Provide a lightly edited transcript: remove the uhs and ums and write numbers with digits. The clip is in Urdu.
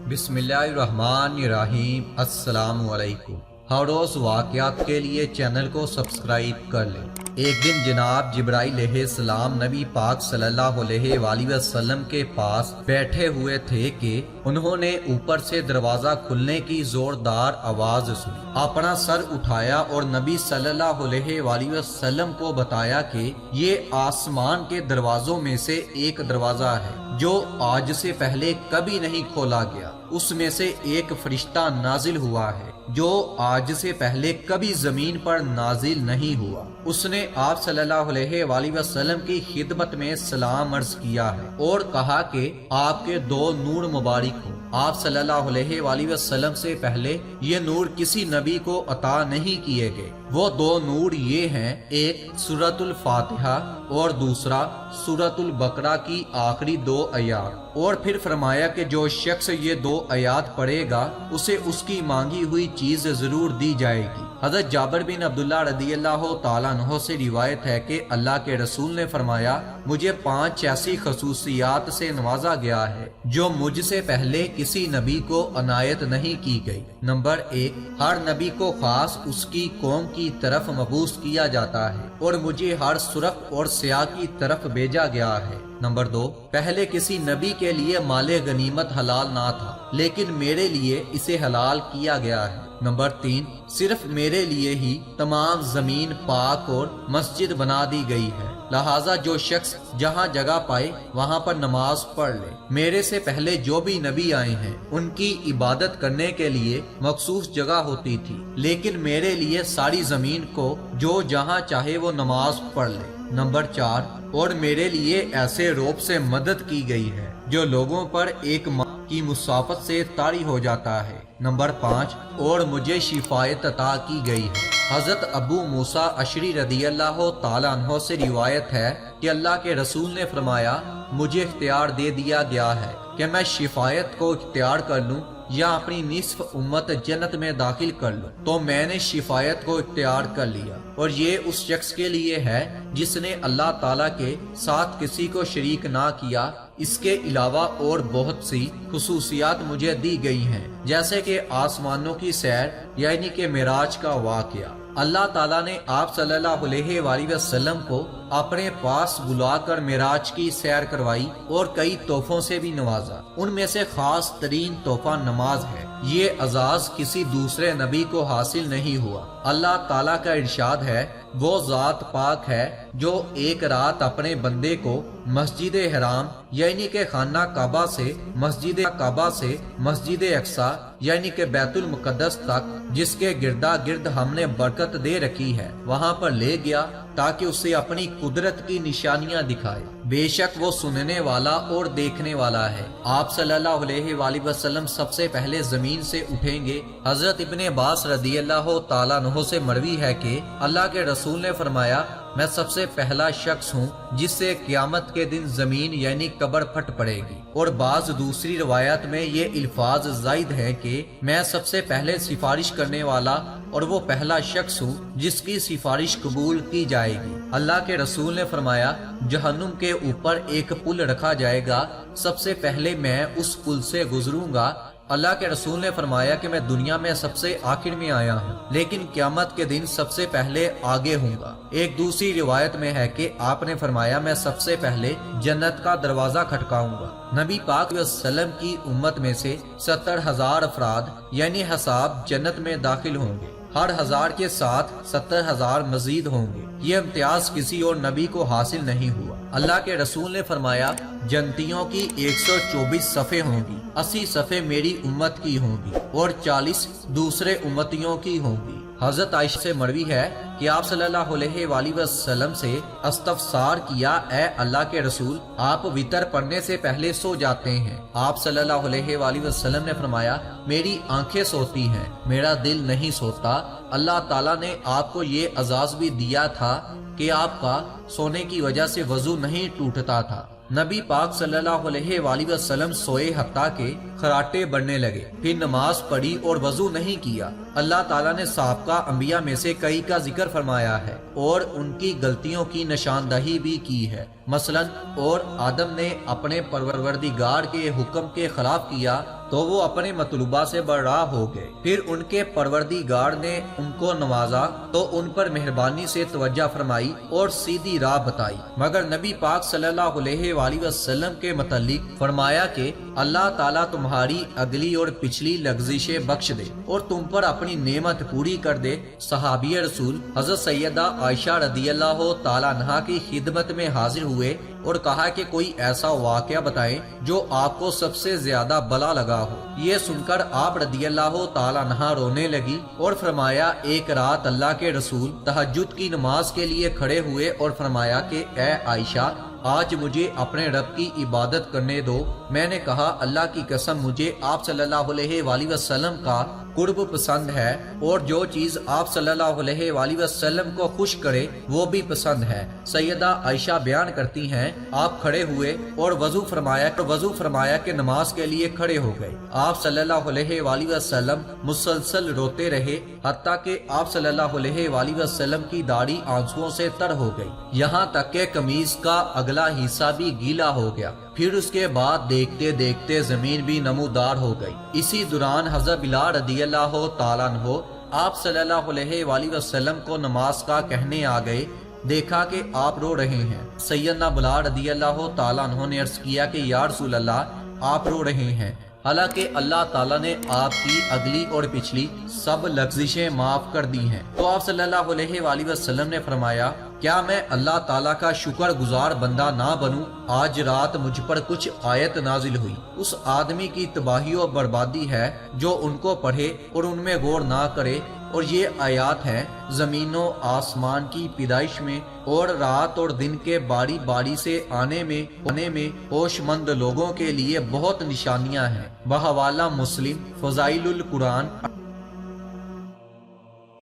بسم اللہ الرحمن الرحیم۔ السلام علیکم۔ ہر روز واقعات کے لیے چینل کو سبسکرائب کر لیں۔ ایک دن جناب جبرائیل علیہ السلام نبی پاک صلی اللہ علیہ وآلہ وسلم کے پاس بیٹھے ہوئے تھے کہ انہوں نے اوپر سے دروازہ کھلنے کی زوردار آواز سنی۔ اپنا سر اٹھایا اور نبی صلی اللہ علیہ وآلہ وسلم کو بتایا کہ یہ آسمان کے دروازوں میں سے ایک دروازہ ہے جو آج سے پہلے کبھی نہیں کھولا گیا۔ اس میں سے ایک فرشتہ نازل ہوا ہے جو آج سے پہلے کبھی زمین پر نازل نہیں ہوا۔ اس نے آپ صلی اللہ علیہ وآلہ وسلم کی خدمت میں سلام عرض کیا ہے اور کہا کہ آپ کے دو نور مبارک ہوں۔ آپ صلی اللہ علیہ وآلہ وسلم سے پہلے یہ نور کسی نبی کو عطا نہیں کیے گئے۔ وہ دو نور یہ ہیں، ایک سورۃ الفاتحہ اور دوسرا سورۃ البقرہ کی آخری دو آیات۔ اور پھر فرمایا کہ جو شخص یہ دو آیات پڑھے گا اسے اس کی مانگی ہوئی چیز ضرور دی جائے گی۔ حضرت جابر بن عبداللہ رضی اللہ تعالیٰ عنہ سے روایت ہے کہ اللہ کے رسول نے فرمایا، مجھے 5 ایسی خصوصیات سے نوازا گیا ہے جو مجھ سے پہلے کسی نبی کو عنایت نہیں کی گئی۔ نمبر 1، ہر نبی کو خاص اس کی قوم کی طرف مبعوث کیا جاتا ہے اور مجھے ہر سرخ اور سیاہ کی طرف بھیجا گیا ہے۔ نمبر 2، پہلے کسی نبی کے لیے مال غنیمت حلال نہ تھا لیکن میرے لیے اسے حلال کیا گیا ہے۔ نمبر 3، صرف میرے لیے ہی تمام زمین پاک اور مسجد بنا دی گئی ہے، لہٰذا جو شخص جہاں جگہ پائے وہاں پر نماز پڑھ لے۔ میرے سے پہلے جو بھی نبی آئے ہیں ان کی عبادت کرنے کے لیے مخصوص جگہ ہوتی تھی، لیکن میرے لیے ساری زمین کو جو جہاں چاہے وہ نماز پڑھ لے۔ نمبر 4، اور میرے لیے ایسے روب سے مدد کی گئی ہے جو لوگوں پر ایک ماہ کی مسافت سے طاری ہو جاتا ہے۔ نمبر 5، اور مجھے شفاعت عطا کی گئی ہے۔ حضرت ابو موسیٰ اشعری رضی اللہ تعالیٰ عنہ سے روایت ہے کہ اللہ کے رسول نے فرمایا، مجھے اختیار دے دیا گیا ہے کہ میں شفاعت کو اختیار کر لوں یا اپنی نصف امت جنت میں داخل کر لوں، تو میں نے شفاعت کو اختیار کر لیا، اور یہ اس شخص کے لیے ہے جس نے اللہ تعالیٰ کے ساتھ کسی کو شریک نہ کیا۔ اس کے علاوہ اور بہت سی خصوصیات مجھے دی گئی ہیں، جیسے کہ آسمانوں کی سیر یعنی کہ معراج کا واقعہ۔ اللہ تعالیٰ نے آپ صلی اللہ علیہ وآلہ وسلم کو اپنے پاس بلا کر معراج کی سیر کروائی اور کئی تحفوں سے بھی نوازا۔ ان میں سے خاص ترین تحفہ نماز ہے۔ یہ اعزاز کسی دوسرے نبی کو حاصل نہیں ہوا۔ اللہ تعالیٰ کا ارشاد ہے، وہ ذات پاک ہے جو ایک رات اپنے بندے کو مسجد حرام یعنی کہ خانہ کعبہ سے مسجد اقصی یعنی کہ بیت المقدس تک، جس کے گردا گرد ہم نے برکت دے رکھی ہے، وہاں پر لے گیا تاکہ اسے اپنی قدرت کی نشانیاں دکھائے۔ بے شک وہ سننے والا اور دیکھنے والا ہے۔ آپ صلی اللہ علیہ وآلہ وسلم سب سے پہلے زمین سے اٹھیں گے۔ حضرت ابن عباس رضی اللہ تعالیٰ عنہ سے مروی ہے کہ اللہ کے رسول نے فرمایا، میں سب سے پہلا شخص ہوں جس سے قیامت کے دن زمین یعنی قبر پھٹ پڑے گی۔ اور بعض دوسری روایات میں یہ الفاظ زائد ہیں کہ میں سب سے پہلے سفارش کرنے والا اور وہ پہلا شخص ہوں جس کی سفارش قبول کی جائے گی۔ اللہ کے رسول نے فرمایا، جہنم کے اوپر ایک پل رکھا جائے گا، سب سے پہلے میں اس پل سے گزروں گا۔ اللہ کے رسول نے فرمایا کہ میں دنیا میں سب سے آخر میں آیا ہوں لیکن قیامت کے دن سب سے پہلے آگے ہوں گا۔ ایک دوسری روایت میں ہے کہ آپ نے فرمایا، میں سب سے پہلے جنت کا دروازہ کھٹکاؤں گا۔ نبی پاک علیہ وسلم کی امت میں سے 70,000 افراد یعنی حساب جنت میں داخل ہوں گے۔ ہر 1000 کے ساتھ 70,000 مزید ہوں گے۔ یہ امتیاز کسی اور نبی کو حاصل نہیں ہوا۔ اللہ کے رسول نے فرمایا، جنتیوں کی 124 صفیں ہوں گی، 80 صفیں میری امت کی ہوں گی اور 40 دوسرے امتیوں کی ہوں گی۔ حضرت عائشہ سے مروی ہے کہ آپ صلی اللہ علیہ وآلہ وسلم سے استفسار کیا، اے اللہ کے رسول، آپ وتر پڑھنے سے پہلے سو جاتے ہیں؟ آپ صلی اللہ علیہ وآلہ وسلم نے فرمایا، میری آنکھیں سوتی ہیں، میرا دل نہیں سوتا۔ اللہ تعالیٰ نے آپ کو یہ اعزاز بھی دیا تھا کہ آپ کا سونے کی وجہ سے وضو نہیں ٹوٹتا تھا۔ نبی پاک صلی اللہ علیہ وآلہ وسلم سوئے حتیٰ کہ خراٹے بڑھنے لگے، پھر نماز پڑھی اور وضو نہیں کیا۔ اللہ تعالیٰ نے سابقہ انبیاء میں سے کئی کا ذکر فرمایا ہے اور ان کی غلطیوں کی نشاندہی بھی کی ہے۔ مثلا اور آدم نے اپنے پروردگار کے حکم کے خلاف کیا تو وہ اپنے مطلوبہ سے برآ ہو گئے۔ پھر ان کے پروردگار نے ان کو نوازا تو ان پر مہربانی سے توجہ فرمائی اور سیدھی راہ بتائی، مگر نبی پاک صلی اللہ علیہ وآلہ وسلم کے متعلق فرمایا کہ اللہ تعالیٰ تمہاری اگلی اور پچھلی لغزشیں بخش دے اور تم پر اپنی نعمت پوری کر دے۔ صحابی رسول حضرت سیدہ عائشہ رضی اللہ تعالیٰ عنہا کی خدمت میں حاضر ہوئے اور کہا کہ کوئی ایسا واقعہ بتائیں جو آپ کو سب سے زیادہ بلا لگا ہو۔ یہ سن کر آپ رضی اللہ تعالیٰ عنہا رونے لگی اور فرمایا، ایک رات اللہ کے رسول تہجد کی نماز کے لیے کھڑے ہوئے اور فرمایا کہ اے عائشہ، آج مجھے اپنے رب کی عبادت کرنے دو۔ میں نے کہا، اللہ کی قسم مجھے آپ صلی اللہ علیہ وآلہ وسلم کا قرب پسند ہے اور جو چیز آپ صلی اللہ علیہ وآلہ وسلم کو خوش کرے وہ بھی پسند ہے۔ سیدہ عائشہ بیان کرتی ہیں، آپ کھڑے ہوئے اور وضو فرمایا کہ نماز کے لیے کھڑے ہو گئے۔ آپ صلی اللہ علیہ وآلہ وسلم مسلسل روتے رہے حتیٰ کہ آپ صلی اللہ علیہ وآلہ وسلم کی داڑھی آنسوؤں سے تر ہو گئی، یہاں تک کہ قمیص کا اگلا حصہ بھی گیلا ہو گیا۔ پھر اس کے بعد دیکھتے دیکھتے زمین بھی نمودار ہو گئی۔ اسی دوران حضرت بلال رضی اللہ تعالیٰ عنہ آپ صلی اللہ علیہ وآلہ وسلم کو نماز کا کہنے آ گئے، دیکھا کہ آپ رو رہے ہیں۔ سیدنا بلال رضی اللہ تعالیٰ عنہ نے عرض کیا کہ یا رسول اللہ، آپ رو رہے ہیں، حالانکہ اللہ تعالیٰ نے آپ کی اگلی اور پچھلی سب لغزشیں معاف کر دی ہیں۔ تو آپ صلی اللہ علیہ وآلہ وسلم نے فرمایا، کیا میں اللہ تعالیٰ کا شکر گزار بندہ نہ بنوں؟ آج رات مجھ پر کچھ آیت نازل ہوئی، اس آدمی کی تباہی و بربادی ہے جو ان کو پڑھے اور ان میں غور نہ کرے، اور یہ آیات ہیں، زمین و آسمان کی پیدائش میں اور رات اور دن کے باری باری سے آنے میں ہوش مند لوگوں کے لیے بہت نشانیاں ہیں۔ بحوالہ مسلم فضائل القرآن